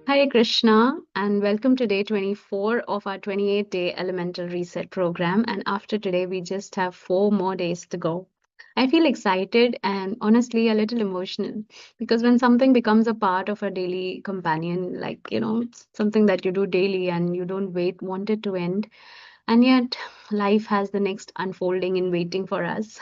Hare Krishna, and welcome to day 24 of our 28-day elemental reset program. And after today, we just have 4 more days to go. I feel excited and honestly a little emotional because when something becomes a part of a daily companion, something that you do daily and you don't want it to end, and yet life has the next unfolding in waiting for us.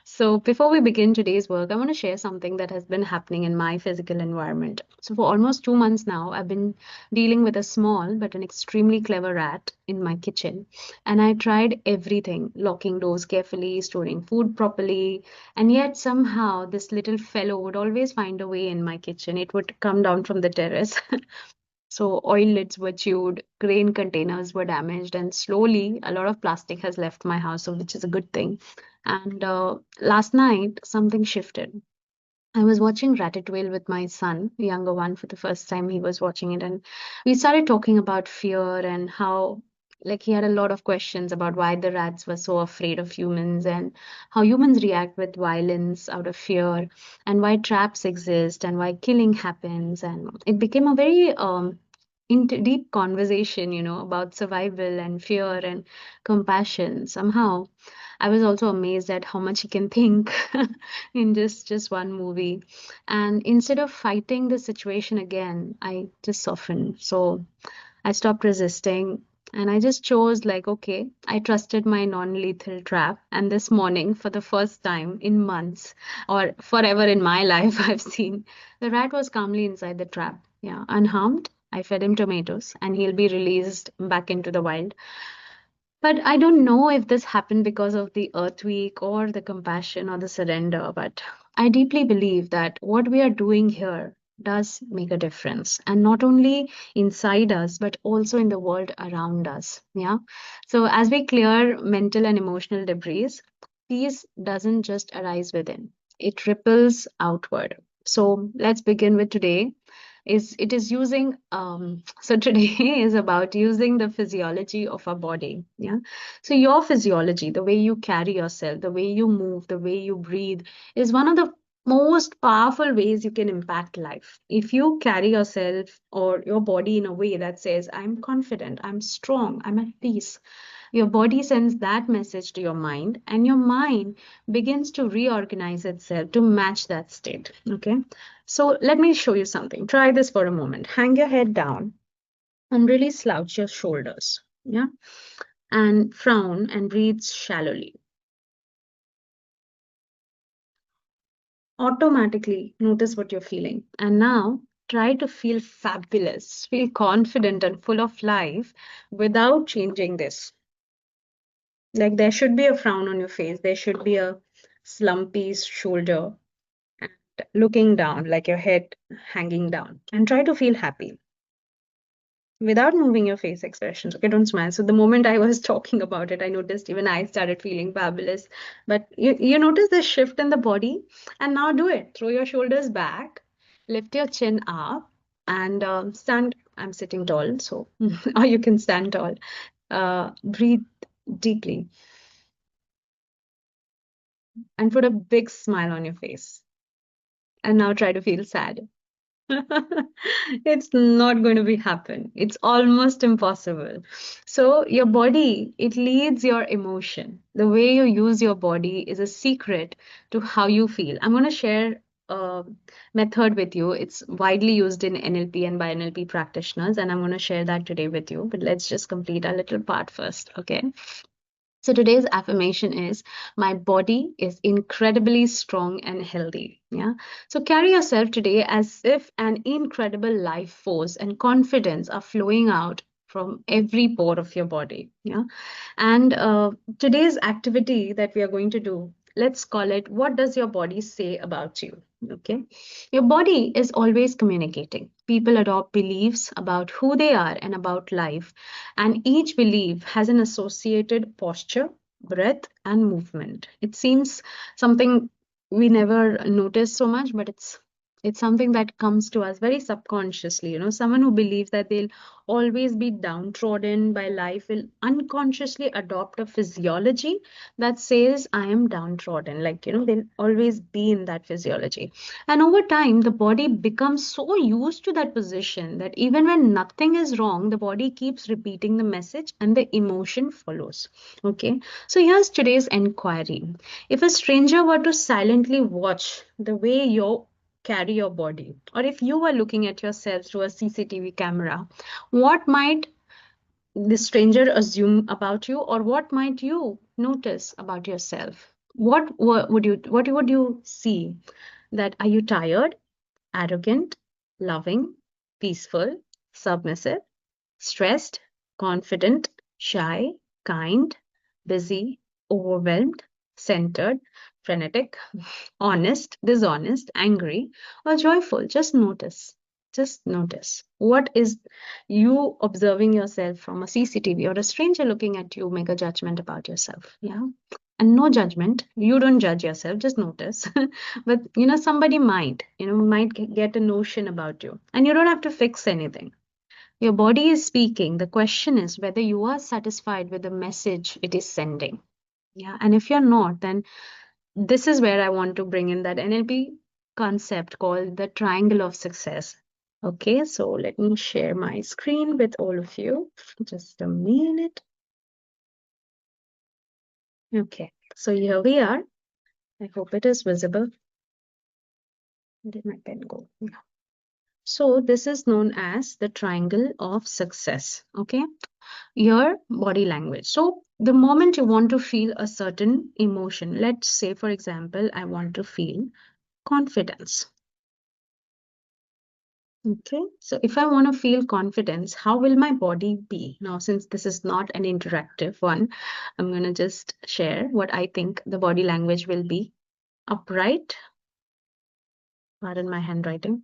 So, before we begin today's work, I want to share something that has been happening in my physical environment. So, for almost 2 months now, I've been dealing with a small but an extremely clever rat in my kitchen. And I tried everything, locking doors carefully, storing food properly, and yet somehow this little fellow would always find a way in my kitchen. It would come down from the terrace. So oil lids were chewed, grain containers were damaged, and slowly a lot of plastic has left my house, so which is a good thing. And last night, something shifted. I was watching Ratatouille with my son, the younger one, for the first time. He was watching it, and we started talking about fear and how, like, he had a lot of questions about why the rats were so afraid of humans and how humans react with violence out of fear, and why traps exist and why killing happens. And it became a very deep conversation, about survival and fear and compassion. Somehow, I was also amazed at how much he can think in just one movie. And instead of fighting the situation again, I just softened. So I stopped resisting and I just chose, like, okay, I trusted my non-lethal trap. And this morning, for the first time in months or forever in my life, I've seen the rat was calmly inside the trap. Yeah, unharmed. I fed him tomatoes and he'll be released back into the wild. But I don't know if this happened because of the Earth Week or the compassion or the surrender, but I deeply believe that what we are doing here does make a difference, and not only inside us, but also in the world around us. Yeah. So as we clear mental and emotional debris, peace doesn't just arise within, it ripples outward. So let's begin with today is it is using so today is about using the physiology of our body. Yeah, so your physiology, the way you carry yourself, the way you move, the way you breathe, is one of the most powerful ways you can impact life. If you carry yourself or your body in a way that says, I'm confident, I'm strong, I'm at peace, your body sends that message to your mind, and your mind begins to reorganize itself to match that state. Okay. So let me show you something. Try this for a moment. Hang your head down and really slouch your shoulders. Yeah. And frown and breathe shallowly. Automatically notice what you're feeling. And now try to feel fabulous, feel confident and full of life without changing this. Like there should be a frown on your face, there should be a slumpy shoulder and looking down, like your head hanging down. And try to feel happy without moving your face expressions. Okay, don't smile. So the moment I was talking about it, I noticed even I started feeling fabulous. But you notice the shift in the body, and now do it. Throw your shoulders back, lift your chin up, and stand. I'm sitting tall, so or you can stand tall. Breathe deeply and put a big smile on your face. And now try to feel sad. It's not going to be happen. It's almost impossible. So your body, it leads your emotion. The way you use your body is a secret to how you feel. I'm going to share a method with you. It's widely used in NLP and by NLP practitioners, and I'm going to share that today with you. But let's just complete our little part first, okay? So today's affirmation is my body is incredibly strong and healthy. Yeah. So carry yourself today as if an incredible life force and confidence are flowing out from every pore of your body. Yeah. And today's activity that we are going to do, let's call it, what does your body say about you? Okay. Your body is always communicating. People adopt beliefs about who they are and about life, and each belief has an associated posture, breath, and movement. It seems something we never notice so much, but It's something that comes to us very subconsciously. Someone who believes that they'll always be downtrodden by life will unconsciously adopt a physiology that says, I am downtrodden. They'll always be in that physiology. And over time, the body becomes so used to that position that even when nothing is wrong, the body keeps repeating the message and the emotion follows. Okay. So here's today's inquiry. If a stranger were to silently watch the way you carry your body, or if you were looking at yourself through a CCTV camera, what might the stranger assume about you, or what might you notice about yourself? What would you see? That are you tired, arrogant, loving, peaceful, submissive, stressed, confident, shy, kind, busy, overwhelmed, centered, frenetic, honest, dishonest, angry, or joyful? Just notice. Just notice. What is you observing yourself from a CCTV, or a stranger looking at you make a judgment about yourself? Yeah. And no judgment. You don't judge yourself, just notice. But somebody might get a notion about you, and you don't have to fix anything. Your body is speaking. The question is whether you are satisfied with the message it is sending. Yeah. And if you're not, then this is where I want to bring in that NLP concept called the triangle of success. Okay, so let me share my screen with all of you. Just a minute. Okay, so here we are. I hope it is visible. Where did my pen go? Yeah. So this is known as the triangle of success. Okay, your body language. So the moment you want to feel a certain emotion, let's say, for example, I want to feel confidence. Okay, so if I want to feel confidence, how will my body be? Now, since this is not an interactive one, I'm going to just share what I think the body language will be. Upright, pardon my handwriting.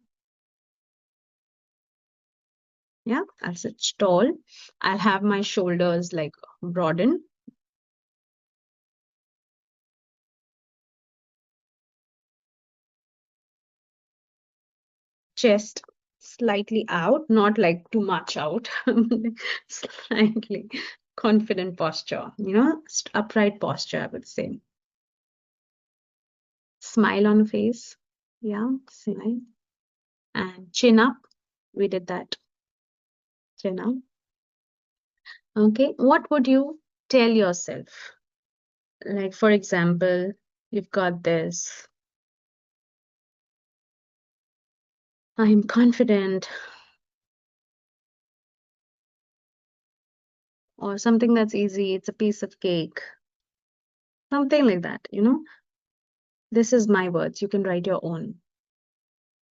Yeah, I'll sit tall. I'll have my shoulders like broaden. Chest slightly out, not like too much out, slightly confident posture, upright posture, I would say. Smile on face. Yeah, smile. And chin up. We did that. Chin up. Okay. What would you tell yourself? Like, for example, you've got this. I'm confident, or something that's easy. It's a piece of cake. Something like that. This is my words. You can write your own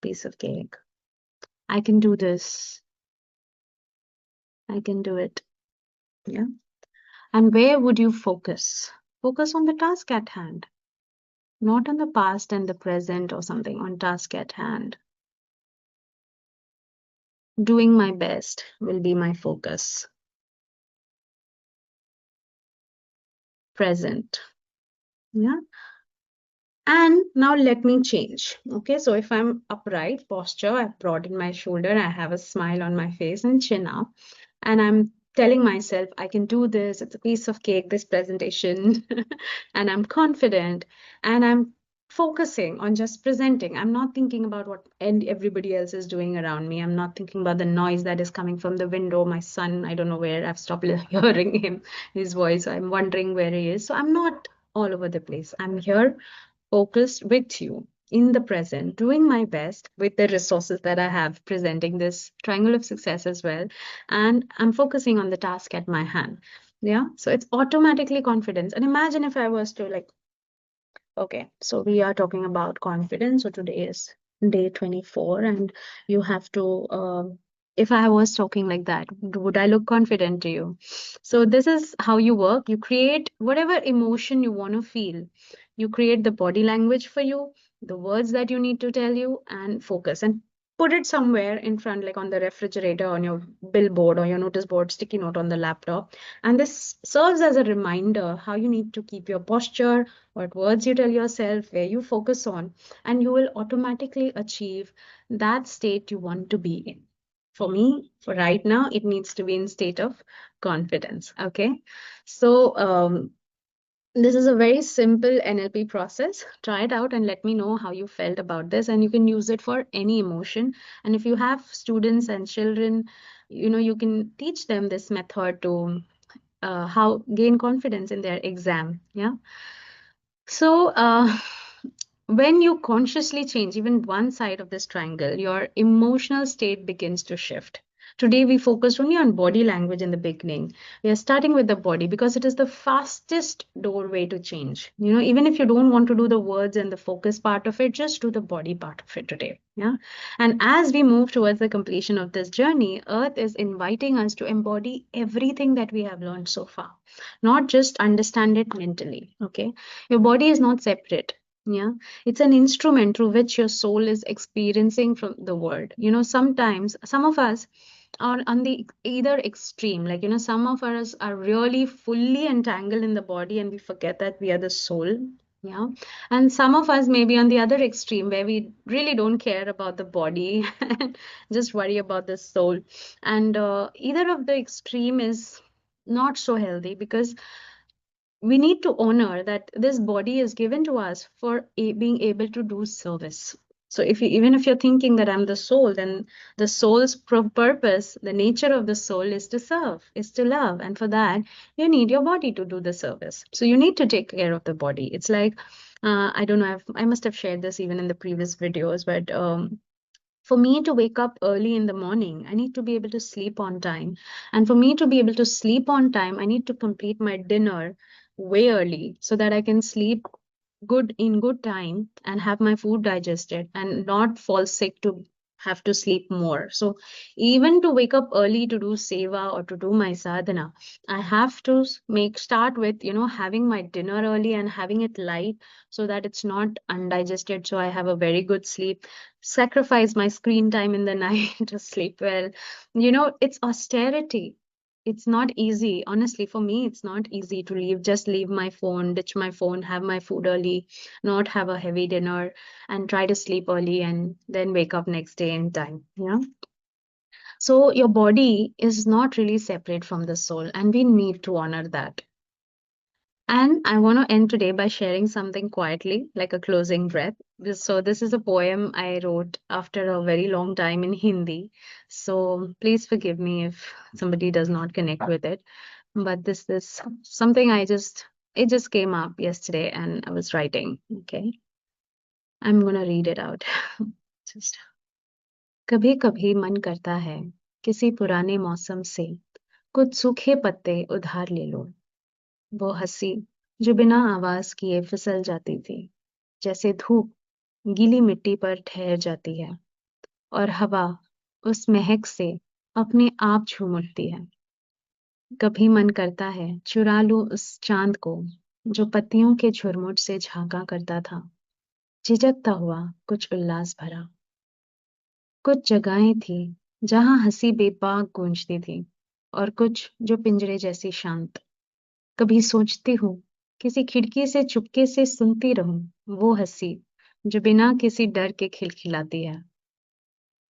piece of cake. I can do this. I can do it. Yeah. And where would you focus? Focus on the task at hand, not on the past and the present or something, on task at hand. Doing my best will be my focus. Present. Yeah. And now let me change. Okay. So if I'm upright posture, I've broadened my shoulder, I have a smile on my face and chin up, and I'm telling myself, I can do this. It's a piece of cake, this presentation, and I'm confident, and I'm focusing on just presenting. I'm not thinking about what and everybody else is doing around me. I'm not thinking about the noise that is coming from the window. My son, I don't know where. I've stopped hearing his voice. I'm wondering where he is. So I'm not all over the place. I'm here focused with you in the present, doing my best with the resources that I have, presenting this triangle of success as well. And I'm focusing on the task at my hand. Yeah. So it's automatically confidence. And imagine if I was to like, okay, so we are talking about confidence. So today is day 24, and you have to, if I was talking like that, would I look confident to you? So this is how you work. You create whatever emotion you want to feel. You create the body language for you, the words that you need to tell you, and focus. And put it somewhere in front, like on the refrigerator, on your billboard or your notice board, sticky note on the laptop. And this serves as a reminder how you need to keep your posture, what words you tell yourself, where you focus on, and you will automatically achieve that state you want to be in. For me, for right now, it needs to be in state of confidence. Okay. So, this is a very simple NLP process. Try it out and let me know how you felt about this. And you can use it for any emotion. And if you have students and children, you can teach them this method to how gain confidence in their exam. Yeah. So, when you consciously change even one side of this triangle, your emotional state begins to shift. Today, we focused only on body language in the beginning. We are starting with the body because it is the fastest doorway to change. Even if you don't want to do the words and the focus part of it, just do the body part of it today. Yeah. And as we move towards the completion of this journey, Earth is inviting us to embody everything that we have learned so far, not just understand it mentally. Okay. Your body is not separate. Yeah, it's an instrument through which your soul is experiencing from the world. Sometimes some of us are on the either extreme, like, some of us are really fully entangled in the body and we forget that we are the soul. Yeah. And some of us may be on the other extreme where we really don't care about the body and just worry about the soul. And either of the extreme is not so healthy because we need to honor that this body is given to us for being able to do service. So even if you're thinking that I'm the soul, then the soul's purpose, the nature of the soul is to serve, is to love. And for that, you need your body to do the service. So you need to take care of the body. It's like, I don't know, I must have shared this even in the previous videos, but for me to wake up early in the morning, I need to be able to sleep on time. And for me to be able to sleep on time, I need to complete my dinner way early so that I can sleep good in good time and have my food digested and not fall sick to have to sleep more. So even to wake up early to do seva or to do my sadhana, I have to start with, having my dinner early and having it light so that it's not undigested. So I have a very good sleep, sacrifice my screen time in the night to sleep well. It's austerity. It's not easy. Honestly, for me, it's not easy to just leave my phone, ditch my phone, have my food early, not have a heavy dinner, and try to sleep early and then wake up next day in time. So your body is not really separate from the soul, and we need to honor that. And I want to end today by sharing something quietly, like a closing breath. So this is a poem I wrote after a very long time in Hindi. So please forgive me if somebody does not connect with it. But this is something it just came up yesterday and I was writing. Okay. I'm gonna read it out. Just कभी कभी मन करता है किसी पुराने मौसम से कुछ सूखे पत्ते उधार ले लो। वो हंसी जो बिना आवाज किए फिसल जाती थी, जैसे धूप गीली मिट्टी पर ठहर जाती है और हवा उस महक से अपने आप झूम उठती है। कभी मन करता है चुरा लूं उस चांद को जो पत्तियों के झुरमुट से झांका करता था, झिझकता हुआ कुछ उल्लास भरा। कुछ जगहें थी जहां हंसी बेबाक गूंजती थी और कुछ जो पिंजरे जैसी शांत। कभी सोचती हूँ किसी खिड़की से चुपके से सुनती रहूं वो हंसी जो बिना किसी डर के खिलखिलाती है।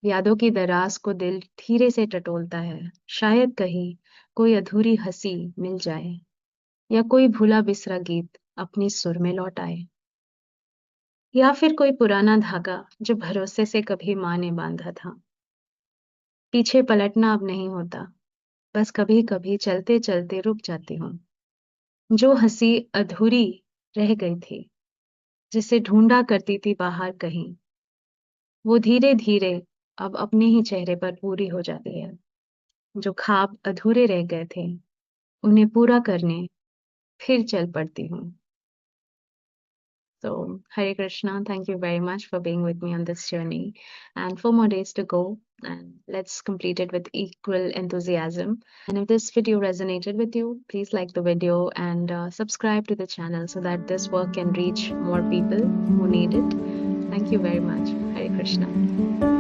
यादों की दराज को दिल धीरे से टटोलता है, शायद कहीं कोई अधूरी हंसी मिल जाए या कोई भूला बिसरा गीत अपने सुर में लौट आए, या फिर कोई पुराना धागा जो भरोसे से कभी माँ ने बांधा था। पीछे पलटना अब नहीं होता, बस कभी कभी चलते चलते रुक जाती हूँ। जो हंसी अधूरी रह गई थी, जिसे ढूंढा करती थी बाहर कहीं, वो धीरे धीरे अब अपने ही चेहरे पर पूरी हो जाती है। जो ख्वाब अधूरे रह गए थे, उन्हें पूरा करने फिर चल पड़ती हूँ। So, Hare Krishna, thank you very much for being with me on this journey. And 4 more days to go, and let's complete it with equal enthusiasm. And if this video resonated with you, please like the video and subscribe to the channel so that this work can reach more people who need it. Thank you very much. Hare Krishna.